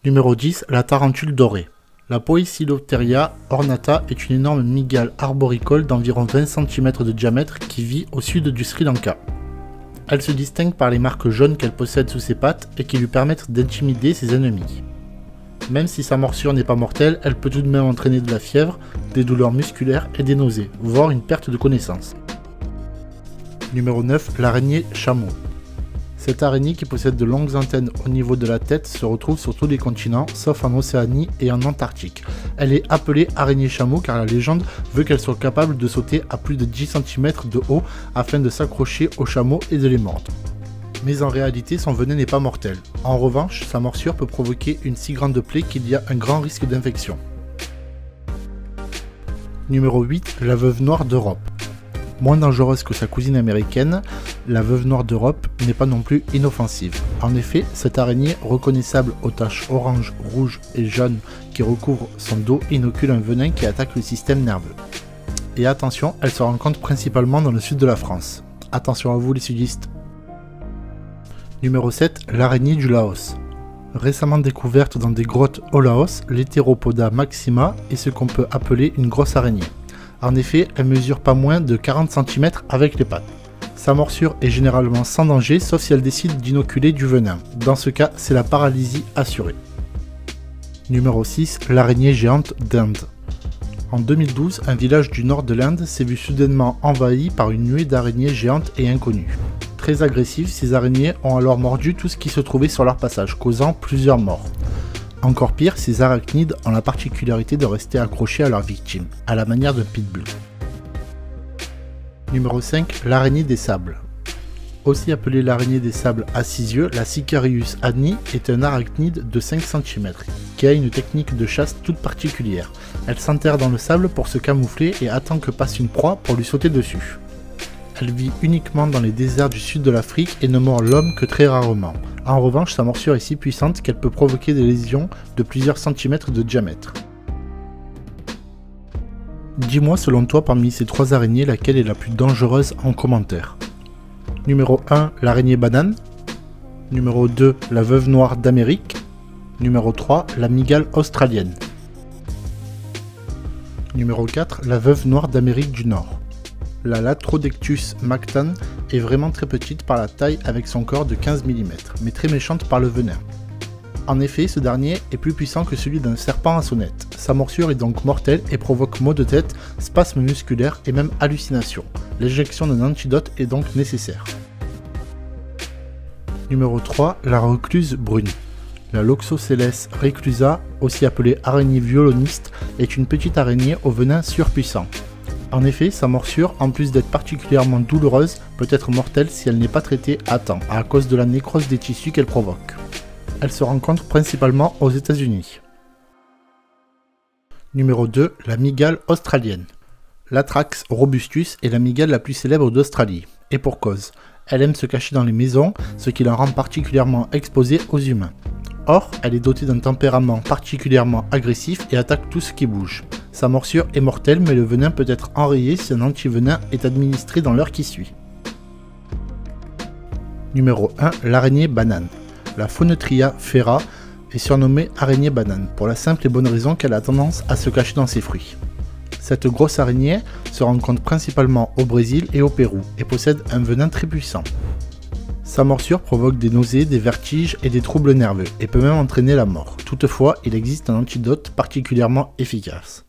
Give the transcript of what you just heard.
Numéro 10. La tarentule dorée. La Poecilopteria ornata est une énorme mygale arboricole d'environ 20 cm de diamètre qui vit au sud du Sri Lanka. Elle se distingue par les marques jaunes qu'elle possède sous ses pattes et qui lui permettent d'intimider ses ennemis. Même si sa morsure n'est pas mortelle, elle peut tout de même entraîner de la fièvre, des douleurs musculaires et des nausées, voire une perte de connaissance. Numéro 9. L'araignée chameau. Cette araignée qui possède de longues antennes au niveau de la tête se retrouve sur tous les continents, sauf en Océanie et en Antarctique. Elle est appelée araignée chameau car la légende veut qu'elle soit capable de sauter à plus de 10 cm de haut afin de s'accrocher aux chameaux et de les mordre. Mais en réalité, son venin n'est pas mortel. En revanche, sa morsure peut provoquer une si grande plaie qu'il y a un grand risque d'infection. Numéro 8. La veuve noire d'Europe. Moins dangereuse que sa cousine américaine, la veuve noire d'Europe n'est pas non plus inoffensive. En effet, cette araignée, reconnaissable aux taches orange, rouge et jaune qui recouvrent son dos, inocule un venin qui attaque le système nerveux. Et attention, elle se rencontre principalement dans le sud de la France. Attention à vous les sudistes. Numéro 7. L'araignée du Laos. Récemment découverte dans des grottes au Laos, l'Heteropoda maxima est ce qu'on peut appeler une grosse araignée. En effet, elle mesure pas moins de 40 cm avec les pattes. Sa morsure est généralement sans danger sauf si elle décide d'inoculer du venin. Dans ce cas, c'est la paralysie assurée. Numéro 6. L'araignée géante d'Inde. En 2012, un village du nord de l'Inde s'est vu soudainement envahi par une nuée d'araignées géantes et inconnues. Très agressives, ces araignées ont alors mordu tout ce qui se trouvait sur leur passage, causant plusieurs morts. Encore pire, ces arachnides ont la particularité de rester accrochés à leurs victimes, à la manière d'un pitbull. Numéro 5. L'araignée des sables. Aussi appelée l'araignée des sables à 6 yeux, la Sicarius adni est un arachnide de 5 cm, qui a une technique de chasse toute particulière. Elle s'enterre dans le sable pour se camoufler et attend que passe une proie pour lui sauter dessus. Elle vit uniquement dans les déserts du sud de l'Afrique et ne mord l'homme que très rarement. En revanche, sa morsure est si puissante qu'elle peut provoquer des lésions de plusieurs centimètres de diamètre. Dis-moi selon toi parmi ces 3 araignées laquelle est la plus dangereuse en commentaire. Numéro 1, l'araignée banane. Numéro 2, la veuve noire d'Amérique. Numéro 3, la mygale australienne. Numéro 4, la veuve noire d'Amérique du Nord. La Latrodectus mactan est vraiment très petite par la taille avec son corps de 15 mm, mais très méchante par le venin. En effet, ce dernier est plus puissant que celui d'un serpent à sonnette. Sa morsure est donc mortelle et provoque maux de tête, spasmes musculaires et même hallucinations. L'injection d'un antidote est donc nécessaire. Numéro 3, la recluse brune. La Loxosceles reclusa, aussi appelée araignée violoniste, est une petite araignée au venin surpuissant. En effet, sa morsure, en plus d'être particulièrement douloureuse, peut être mortelle si elle n'est pas traitée à temps, à cause de la nécrose des tissus qu'elle provoque. Elle se rencontre principalement aux États-Unis. Numéro 2, la mygale australienne. L'Atrax robustus est la mygale la plus célèbre d'Australie, et pour cause. Elle aime se cacher dans les maisons, ce qui la rend particulièrement exposée aux humains. Or, elle est dotée d'un tempérament particulièrement agressif et attaque tout ce qui bouge. Sa morsure est mortelle, mais le venin peut être enrayé si un antivenin est administré dans l'heure qui suit. Numéro 1, l'araignée banane. La Phoneutria ferra est surnommée araignée banane, pour la simple et bonne raison qu'elle a tendance à se cacher dans ses fruits. Cette grosse araignée se rencontre principalement au Brésil et au Pérou, et possède un venin très puissant. Sa morsure provoque des nausées, des vertiges et des troubles nerveux, et peut même entraîner la mort. Toutefois, il existe un antidote particulièrement efficace.